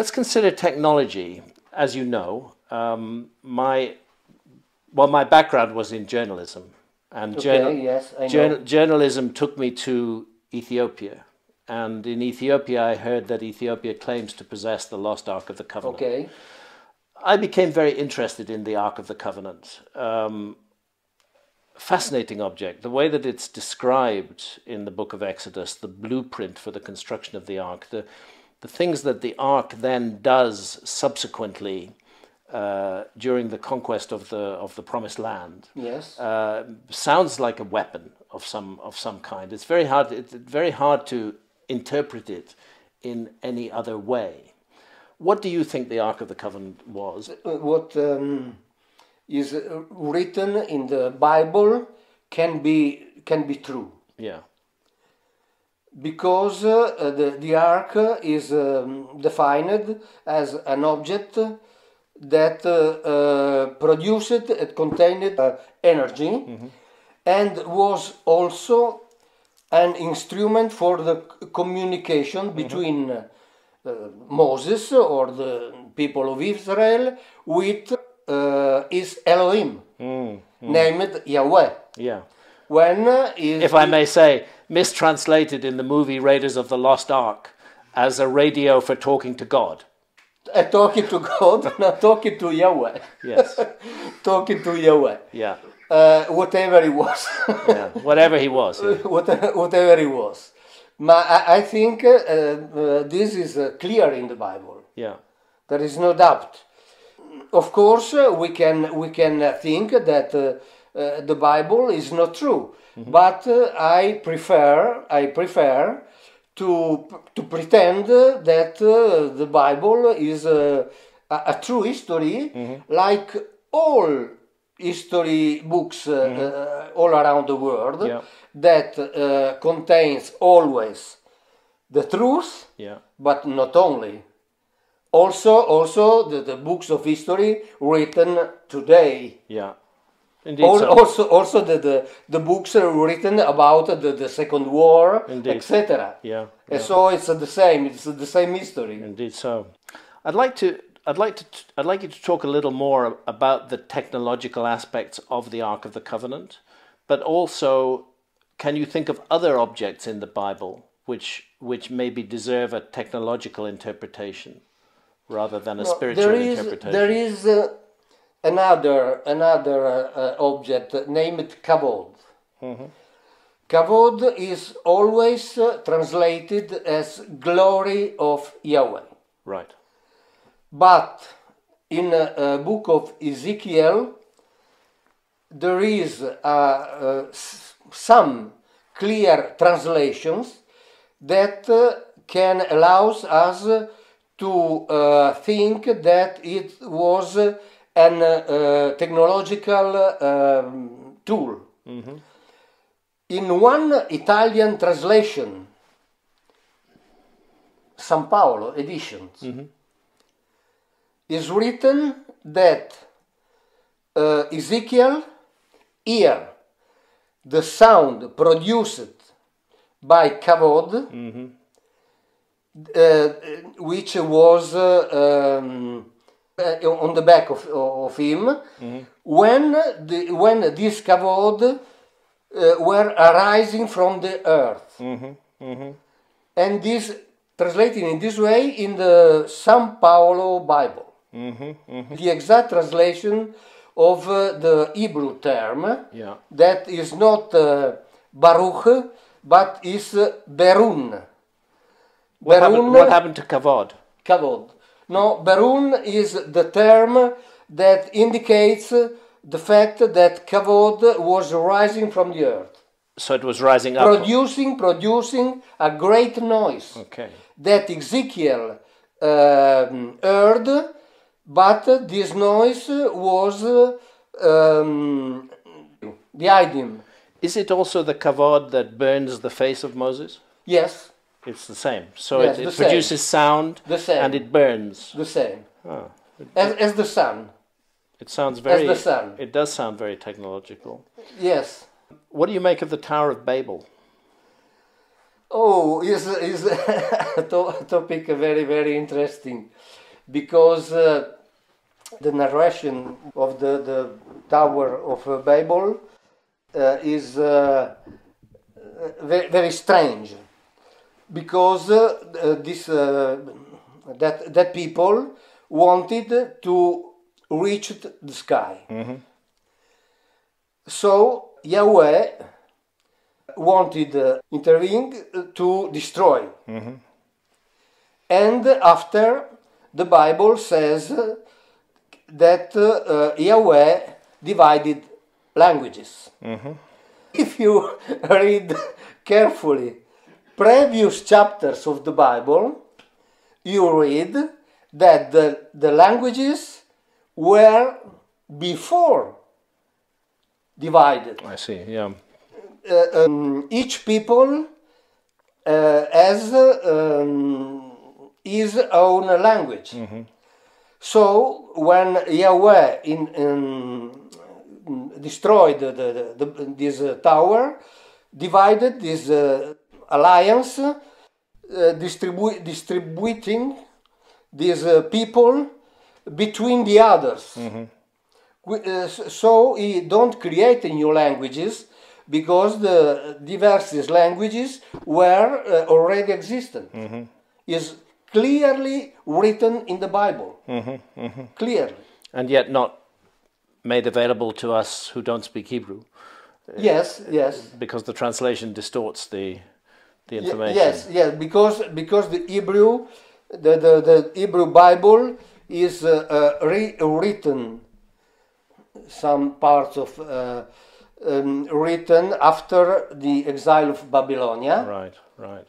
Let's consider technology. As you know, my background was in journalism, and Yes, I know. journalism took me to Ethiopia. And in Ethiopia, I heard that Ethiopia claims to possess the lost Ark of the Covenant. Okay. I became very interested in the Ark of the Covenant. Fascinating object. The way that it's described in the book of Exodus, the blueprint for the construction of the Ark, the things that the Ark then does subsequently during the conquest of the Promised Land. Yes. Sounds like a weapon of some kind. It's very hard to interpret it in any other way. What do you think the Ark of the Covenant was? What is written in the Bible can be true. Yeah. Because the Ark is defined as an object that produced and contained energy, and was also an instrument for the communication between Moses or the people of Israel with his Elohim, named Yahweh. Yeah. If I may say, mistranslated in the movie Raiders of the Lost Ark as a radio for talking to God. Talking to God, not talking to Yahweh. Yes. Talking to Yahweh. Yeah. Whatever he was. Yeah. Whatever he was. Yeah. Whatever he was. I think this is clear in the Bible. Yeah. There is no doubt. Of course, we can think that the Bible is not true, but I prefer to pretend that the Bible is a true history, like all history books all around the world, that contains always the truth, but not only. Also the books of history written today. Yeah. Indeed. Also the books are written about the Second War, etc. Yeah. And so it's the same. It's the same history. Indeed. So, I'd like you to talk a little more about the technological aspects of the Ark of the Covenant, but also, can you think of other objects in the Bible which maybe deserve a technological interpretation rather than a spiritual interpretation? There is another object named kavod. Kavod is always translated as glory of Yahweh. Right. But in a book of Ezekiel, there is some clear translations that can allow us to think that it was an technological tool. In one Italian translation, San Paolo editions, is written that Ezekiel hear the sound produced by kavod, which was on the back of him, when this kavod were arising from the earth. And this translated in this way in the San Paolo Bible. The exact translation of the Hebrew term, that is not Baruch, but is Berun. What happened to kavod? Kavod. No, Berun is the term that indicates the fact that kavod was rising from the earth. So it was rising up. Producing a great noise. Okay. That Ezekiel heard, but this noise was behind him. Is it also the kavod that burns the face of Moses? Yes. It's the same. So yes, it produces sound and it burns. The same. Oh. As the sun. It sounds very... As the sun. It does sound very technological. Yes. What do you make of the Tower of Babel? Oh, is a topic very, very interesting, because the narration of the Tower of Babel is very, very strange, because that people wanted to reach the sky. Mm-hmm. So Yahweh wanted intervene to destroy. Mm-hmm. And after, the Bible says that Yahweh divided languages. Mm-hmm. If you read carefully previous chapters of the Bible, you read that the languages were before divided. I see, yeah. Each people has his own language. Mm-hmm. So when Yahweh destroyed this tower, divided this alliance, distributing these people between the others. Mm-hmm. So he don't create new languages, because the diverse languages were already existent. Mm-hmm. Is clearly written in the Bible. Mm-hmm. Mm-hmm. Clearly. And yet not made available to us who don't speak Hebrew. Yes, yes. Because the translation distorts the information. Yes, yes. Because the Hebrew, the Hebrew Bible is rewritten. Some parts of written after the exile of Babylonia. Right, right.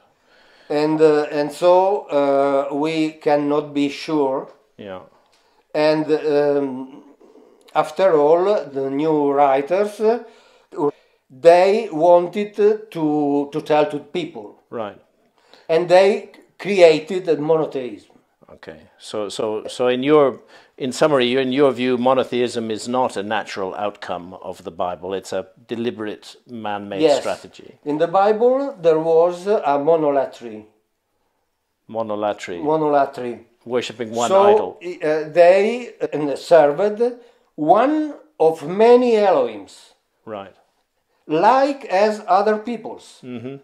And so we cannot be sure. Yeah. And after all, the new writers, they wanted to tell to people. Right. And they created a monotheism. Okay. So in summary, in your view, monotheism is not a natural outcome of the Bible. It's a deliberate man-made strategy. In the Bible, there was a monolatry. Monolatry. Worshipping one So idol. they served one of many Elohims. Right. Like as other peoples. Mm-hmm.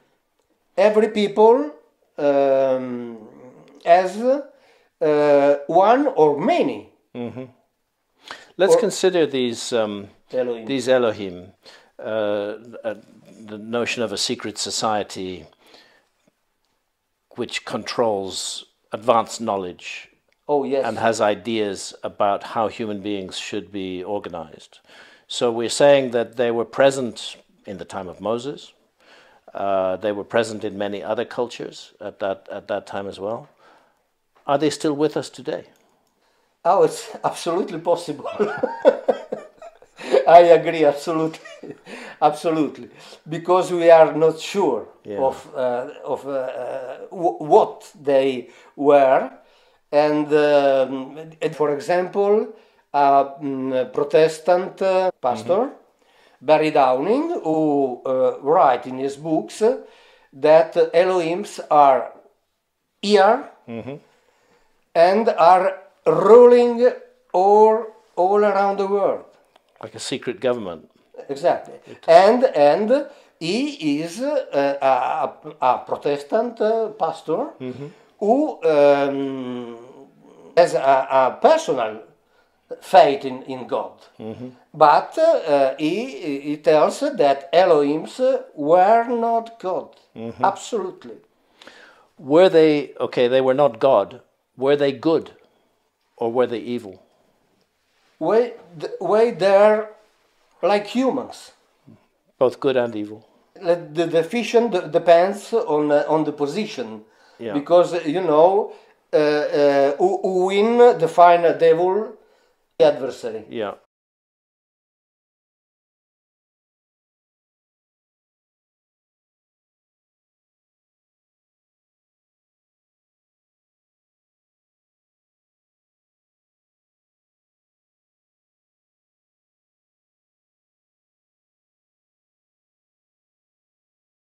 Every people has one or many. Mm-hmm. Let's consider these Elohim. These Elohim, the notion of a secret society which controls advanced knowledge. Oh, yes. And has ideas about how human beings should be organized. So we're saying that they were present in the time of Moses. They were present in many other cultures at that time as well. Are they still with us today? Oh, it's absolutely possible. I agree, absolutely, absolutely, because we are not sure of what they were, and for example, a Protestant pastor, Barry Downing, who writes in his books that Elohims are here and are ruling all around the world. Like a secret government. Exactly. And he is a Protestant pastor who has a personal faith in God. But he tells that Elohims were not God. Absolutely. Were they, they were not God. Were they good or were they evil? Way they're like humans. Both good and evil. The definition depends on the position, because who win define a devil, the adversary. Yeah,